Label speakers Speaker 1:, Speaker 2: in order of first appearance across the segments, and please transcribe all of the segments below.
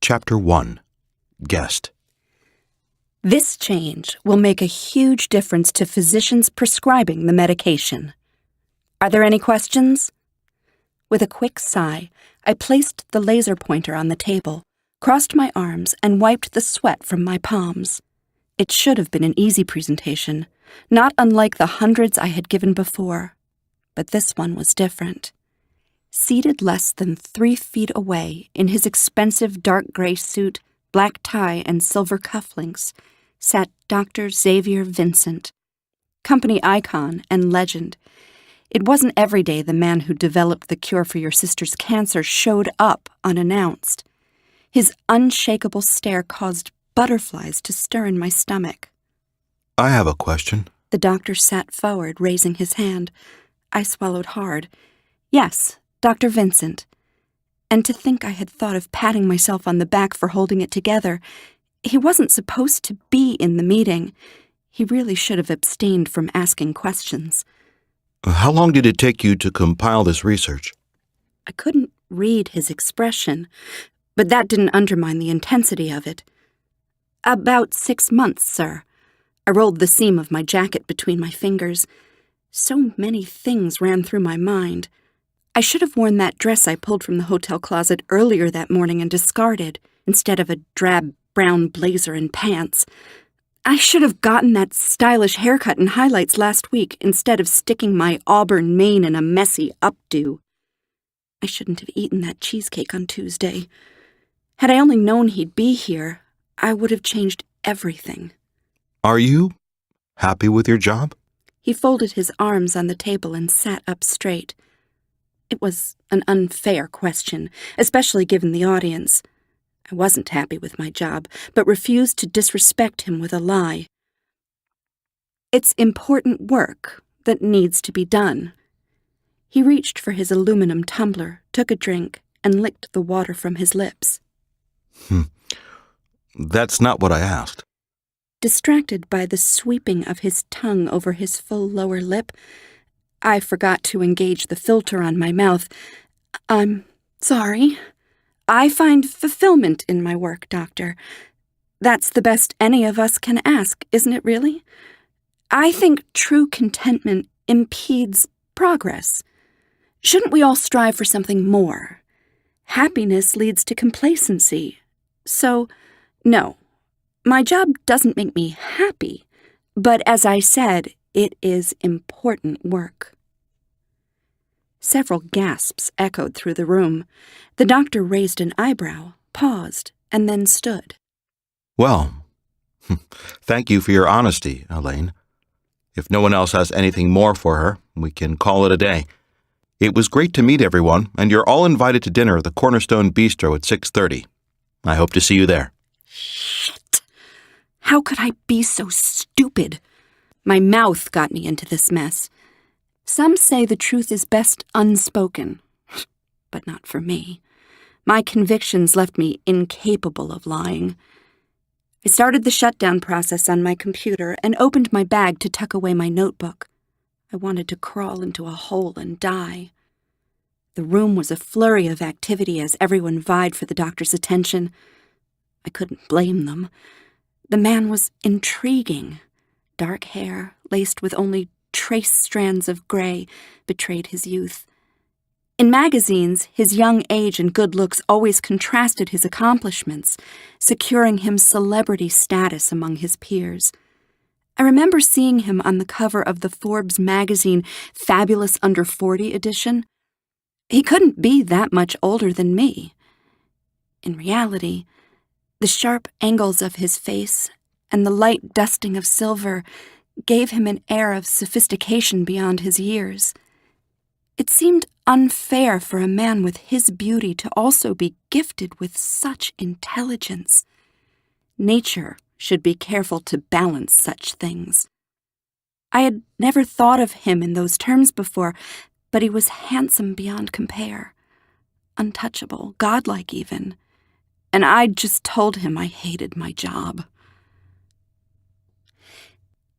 Speaker 1: Chapter 1. Guest.
Speaker 2: This change will make a huge difference to physicians prescribing the medication. Are there any questions? With a quick sigh, I placed the laser pointer on the table, crossed my arms, and wiped the sweat from my palms. It should have been an easy presentation, not unlike the hundreds I had given before, but this one was different. Seated less than 3 feet away in his expensive dark gray suit, black tie, and silver cufflinks, sat Dr. Xavier Vincent, company icon and legend. It wasn't every day the man who developed the cure for your sister's cancer showed up unannounced. His unshakable stare caused butterflies to stir in my stomach.
Speaker 1: I have a question.
Speaker 2: The doctor sat forward, raising his hand. I swallowed hard. Yes, Dr. Vincent. And to think I had thought of patting myself on the back for holding it together. He wasn't supposed to be in the meeting. He really should have abstained from asking questions.
Speaker 1: How long did it take you to compile this research?
Speaker 2: I couldn't read his expression, but that didn't undermine the intensity of it. About 6 months, sir. I rolled the seam of my jacket between my fingers. So many things ran through my mind. I should have worn that dress I pulled from the hotel closet earlier that morning and discarded, instead of a drab brown blazer and pants. I should have gotten that stylish haircut and highlights last week instead of sticking my auburn mane in a messy updo. I shouldn't have eaten that cheesecake on Tuesday. Had I only known he'd be here, I would have changed everything.
Speaker 1: Are you happy with your job?
Speaker 2: He folded his arms on the table and sat up straight. It was an unfair question, especially given the audience. I wasn't happy with my job, but refused to disrespect him with a lie. It's important work that needs to be done. He reached for his aluminum tumbler, took a drink, and licked the water from his lips.
Speaker 1: That's not what I asked.
Speaker 2: Distracted by the sweeping of his tongue over his full lower lip, I forgot to engage the filter on my mouth. I'm sorry. I find fulfillment in my work, Doctor. That's the best any of us can ask, isn't it really? I think true contentment impedes progress. Shouldn't we all strive for something more? Happiness leads to complacency. So, no, my job doesn't make me happy, but as I said, it is important work. Several gasps echoed through the room. The doctor raised an eyebrow, paused, and then stood.
Speaker 1: Well, thank you for your honesty, Elaine. If no one else has anything more for her, we can call it a day. It was great to meet everyone, and you're all invited to dinner at the Cornerstone Bistro at 6:30. I hope to see you there.
Speaker 2: Shit! How could I be so stupid? My mouth got me into this mess. Some say the truth is best unspoken, but not for me. My convictions left me incapable of lying. I started the shutdown process on my computer and opened my bag to tuck away my notebook. I wanted to crawl into a hole and die. The room was a flurry of activity as everyone vied for the doctor's attention. I couldn't blame them. The man was intriguing. Dark hair, laced with only trace strands of gray, betrayed his youth. In magazines, his young age and good looks always contrasted his accomplishments, securing him celebrity status among his peers. I remember seeing him on the cover of the Forbes magazine Fabulous Under 40 edition. He couldn't be that much older than me. In reality, the sharp angles of his face and the light dusting of silver gave him an air of sophistication beyond his years. It seemed unfair for a man with his beauty to also be gifted with such intelligence. Nature should be careful to balance such things. I had never thought of him in those terms before, but he was handsome beyond compare, untouchable, godlike even, and I'd just told him I hated my job.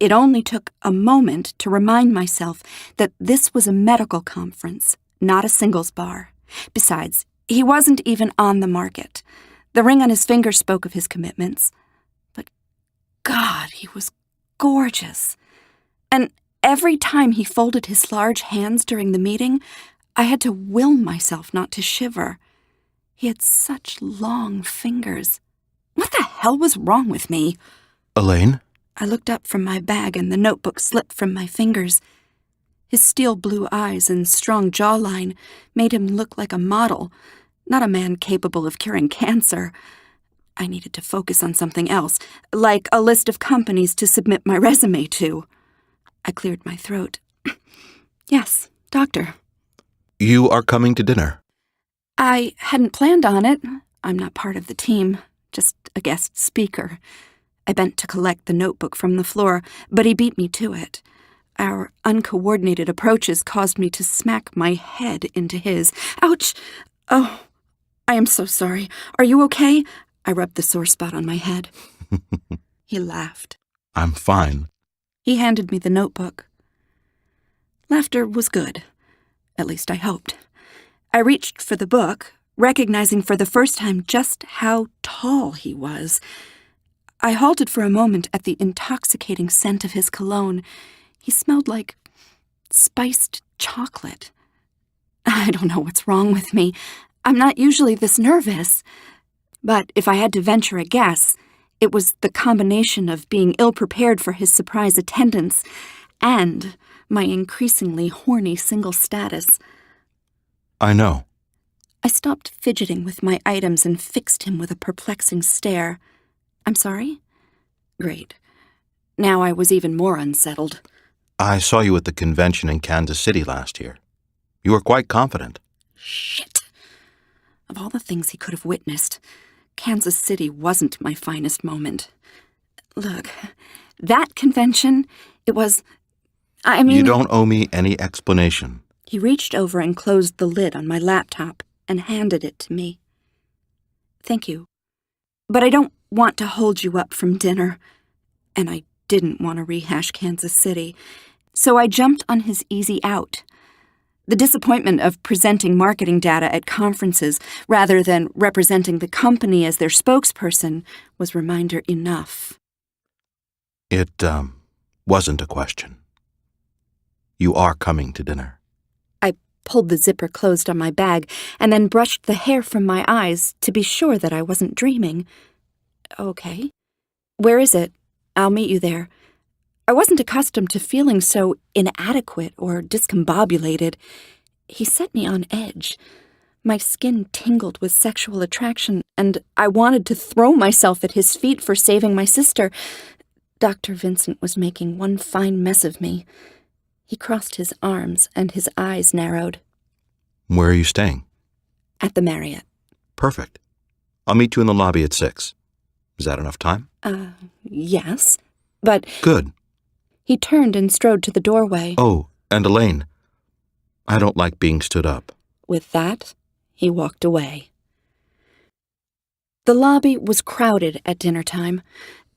Speaker 2: It only took a moment to remind myself that this was a medical conference, not a singles bar. Besides, he wasn't even on the market. The ring on his finger spoke of his commitments. But God, he was gorgeous. And every time he folded his large hands during the meeting, I had to will myself not to shiver. He had such long fingers. What the hell was wrong with me?
Speaker 1: Elaine?
Speaker 2: I looked up from my bag and the notebook slipped from my fingers. His steel blue eyes and strong jawline made him look like a model, not a man capable of curing cancer. I needed to focus on something else, like a list of companies to submit my resume to. I cleared my throat. Yes, doctor.
Speaker 1: You are coming to dinner.
Speaker 2: I hadn't planned on it. I'm not part of the team, just a guest speaker. I bent to collect the notebook from the floor, but he beat me to it. Our uncoordinated approaches caused me to smack my head into his. Ouch! Oh, I am so sorry. Are you okay? I rubbed the sore spot on my head. He laughed.
Speaker 1: I'm fine.
Speaker 2: He handed me the notebook. Laughter was good. At least I hoped. I reached for the book, recognizing for the first time just how tall he was. I halted for a moment at the intoxicating scent of his cologne. He smelled like spiced chocolate. I don't know what's wrong with me. I'm not usually this nervous. But if I had to venture a guess, it was the combination of being ill-prepared for his surprise attendance and my increasingly horny single status.
Speaker 1: I know.
Speaker 2: I stopped fidgeting with my items and fixed him with a perplexing stare. I'm sorry? Great. Now I was even more unsettled.
Speaker 1: I saw you at the convention in Kansas City last year. You were quite confident.
Speaker 2: Shit. Of all the things he could have witnessed, Kansas City wasn't my finest moment. Look, that convention, it was...
Speaker 1: You don't owe me any explanation.
Speaker 2: He reached over and closed the lid on my laptop and handed it to me. Thank you. But I don't want to hold you up from dinner. And I didn't want to rehash Kansas City. So I jumped on his easy out. The disappointment of presenting marketing data at conferences rather than representing the company as their spokesperson was reminder enough.
Speaker 1: It, wasn't a question. You are coming to dinner.
Speaker 2: I pulled the zipper closed on my bag and then brushed the hair from my eyes to be sure that I wasn't dreaming. Okay. Where is it? I'll meet you there. I wasn't accustomed to feeling so inadequate or discombobulated. He set me on edge. My skin tingled with sexual attraction, and I wanted to throw myself at his feet for saving my sister. Dr. Vincent was making one fine mess of me. He crossed his arms, and his eyes narrowed.
Speaker 1: Where are you staying?
Speaker 2: At the Marriott.
Speaker 1: Perfect. I'll meet you in the lobby at 6. Is that enough time?
Speaker 2: Yes, but...
Speaker 1: Good.
Speaker 2: He turned and strode to the doorway.
Speaker 1: Oh, and Elaine, I don't like being stood up.
Speaker 2: With that, he walked away. The lobby was crowded at dinner time.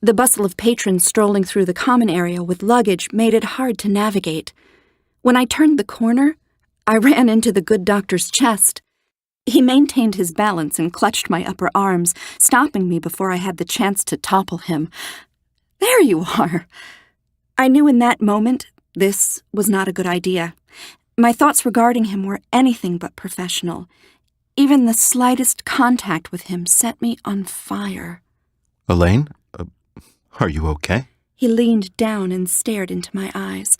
Speaker 2: The bustle of patrons strolling through the common area with luggage made it hard to navigate. When I turned the corner, I ran into the good doctor's chest. He maintained his balance and clutched my upper arms, stopping me before I had the chance to topple him. There you are. I knew in that moment this was not a good idea. My thoughts regarding him were anything but professional. Even the slightest contact with him set me on fire.
Speaker 1: Elaine, are you okay?
Speaker 2: He leaned down and stared into my eyes.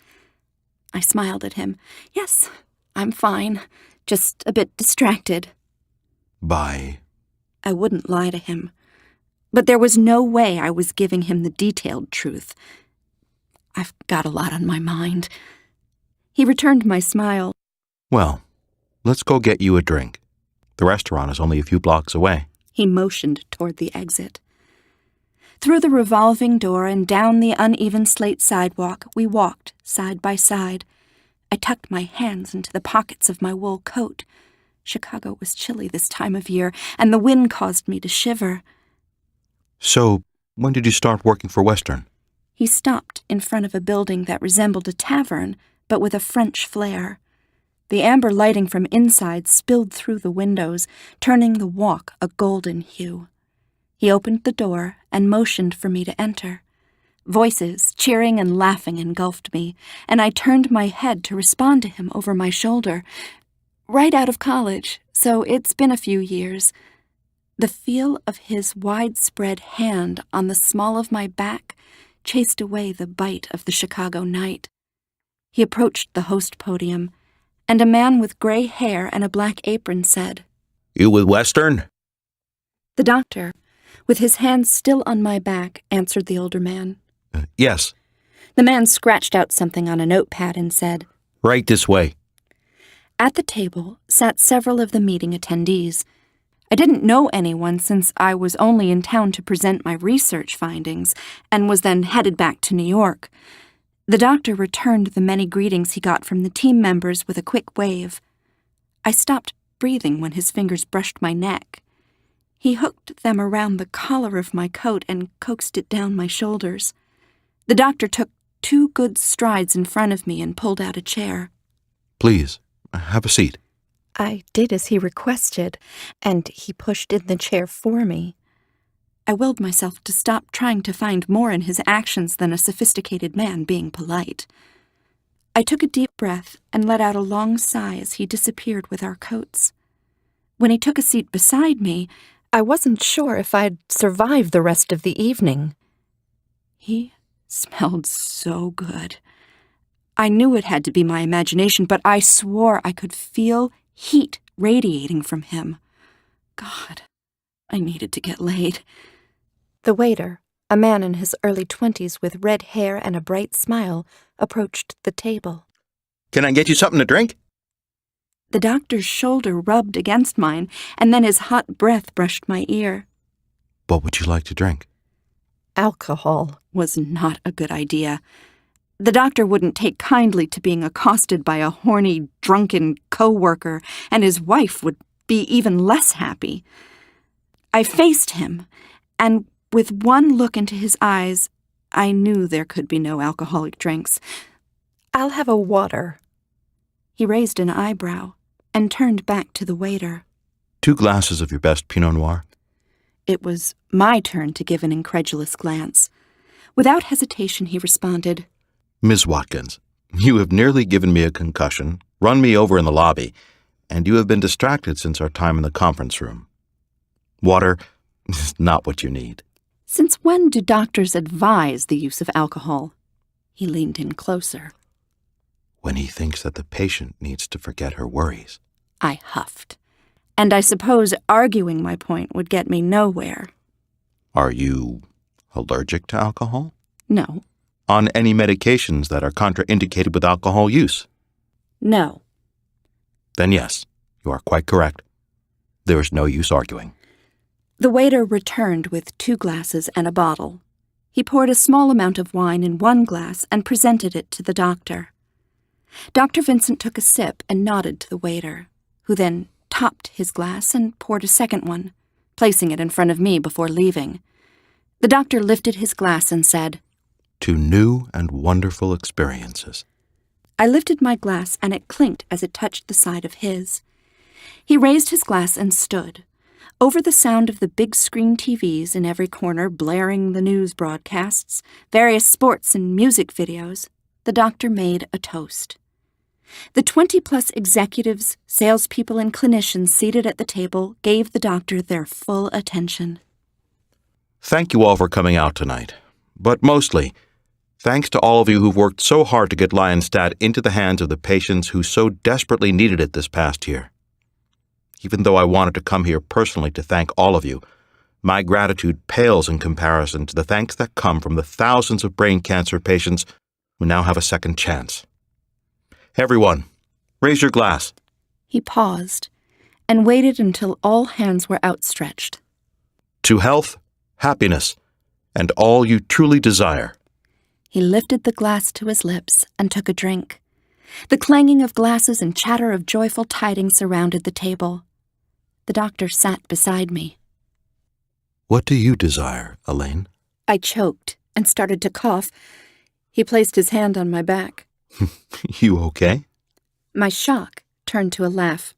Speaker 2: I smiled at him. Yes, I'm fine. Just a bit distracted.
Speaker 1: Bye.
Speaker 2: I wouldn't lie to him. But there was no way I was giving him the detailed truth. I've got a lot on my mind. He returned my smile.
Speaker 1: Well, let's go get you a drink. The restaurant is only a few blocks away.
Speaker 2: He motioned toward the exit. Through the revolving door and down the uneven slate sidewalk, we walked side by side. I tucked my hands into the pockets of my wool coat. Chicago was chilly this time of year, and the wind caused me to shiver.
Speaker 1: So, when did you start working for Western?
Speaker 2: He stopped in front of a building that resembled a tavern, but with a French flair. The amber lighting from inside spilled through the windows, turning the walk a golden hue. He opened the door and motioned for me to enter. Voices, cheering and laughing, engulfed me, and I turned my head to respond to him over my shoulder. Right out of college, so it's been a few years. The feel of his widespread hand on the small of my back chased away the bite of the Chicago night. He approached the host podium, and a man with gray hair and a black apron said,
Speaker 1: "You with Western?"
Speaker 2: The doctor, with his hands still on my back, answered the older man.
Speaker 1: Yes.
Speaker 2: The man scratched out something on a notepad and said,
Speaker 1: "Right this way."
Speaker 2: At the table sat several of the meeting attendees. I didn't know anyone since I was only in town to present my research findings and was then headed back to New York. The doctor returned the many greetings he got from the team members with a quick wave. I stopped breathing when his fingers brushed my neck. He hooked them around the collar of my coat and coaxed it down my shoulders. The doctor took 2 good strides in front of me and pulled out a chair.
Speaker 1: "Please, have a seat."
Speaker 2: I did as he requested, and he pushed in the chair for me. I willed myself to stop trying to find more in his actions than a sophisticated man being polite. I took a deep breath and let out a long sigh as he disappeared with our coats. When he took a seat beside me, I wasn't sure if I'd survive the rest of the evening. He smelled so good. I knew it had to be my imagination, but I swore I could feel heat radiating from him. God, I needed to get laid. The waiter, a man in his early 20s with red hair and a bright smile, approached the table.
Speaker 1: "Can I get you something to drink?"
Speaker 2: The doctor's shoulder rubbed against mine, and then his hot breath brushed my ear.
Speaker 1: "What would you like to drink?"
Speaker 2: Alcohol was not a good idea. The doctor wouldn't take kindly to being accosted by a horny, drunken co-worker, and his wife would be even less happy. I faced him, and with one look into his eyes, I knew there could be no alcoholic drinks. "I'll have a water." He raised an eyebrow and turned back to the waiter.
Speaker 1: 2 glasses of your best Pinot Noir.
Speaker 2: It was my turn to give an incredulous glance. Without hesitation, he responded,
Speaker 1: "Ms. Watkins, you have nearly given me a concussion, run me over in the lobby, and you have been distracted since our time in the conference room. Water is not what you need."
Speaker 2: "Since when do doctors advise the use of alcohol?" He leaned in closer.
Speaker 1: "When he thinks that the patient needs to forget her worries."
Speaker 2: I huffed. And I suppose arguing my point would get me nowhere.
Speaker 1: "Are you allergic to alcohol?"
Speaker 2: No.
Speaker 1: "On any medications that are contraindicated with alcohol use?"
Speaker 2: No.
Speaker 1: "Then yes, you are quite correct. There is no use arguing."
Speaker 2: The waiter returned with 2 glasses and a bottle. He poured a small amount of wine in one glass and presented it to the doctor. Dr. Vincent took a sip and nodded to the waiter, who then topped his glass and poured a second one, placing it in front of me before leaving. The doctor lifted his glass and said,
Speaker 1: "To new and wonderful experiences."
Speaker 2: I lifted my glass and it clinked as it touched the side of his. He raised his glass and stood. Over the sound of the big screen TVs in every corner blaring the news broadcasts, various sports and music videos, the doctor made a toast. The 20-plus executives, salespeople, and clinicians seated at the table gave the doctor their full attention.
Speaker 1: Thank you all for coming out tonight. But mostly, thanks to all of you who've worked so hard to get Lionstadt into the hands of the patients who so desperately needed it this past year. Even though I wanted to come here personally to thank all of you, my gratitude pales in comparison to the thanks that come from the thousands of brain cancer patients who now have a second chance. Everyone, raise your glass.
Speaker 2: He paused and waited until all hands were outstretched.
Speaker 1: To health, happiness, and all you truly desire.
Speaker 2: He lifted the glass to his lips and took a drink. The clanging of glasses and chatter of joyful tidings surrounded the table. The doctor sat beside me.
Speaker 1: What do you desire, Elaine?
Speaker 2: I choked and started to cough. He placed his hand on my back.
Speaker 1: You okay?
Speaker 2: My shock turned to a laugh.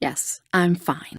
Speaker 2: Yes, I'm fine.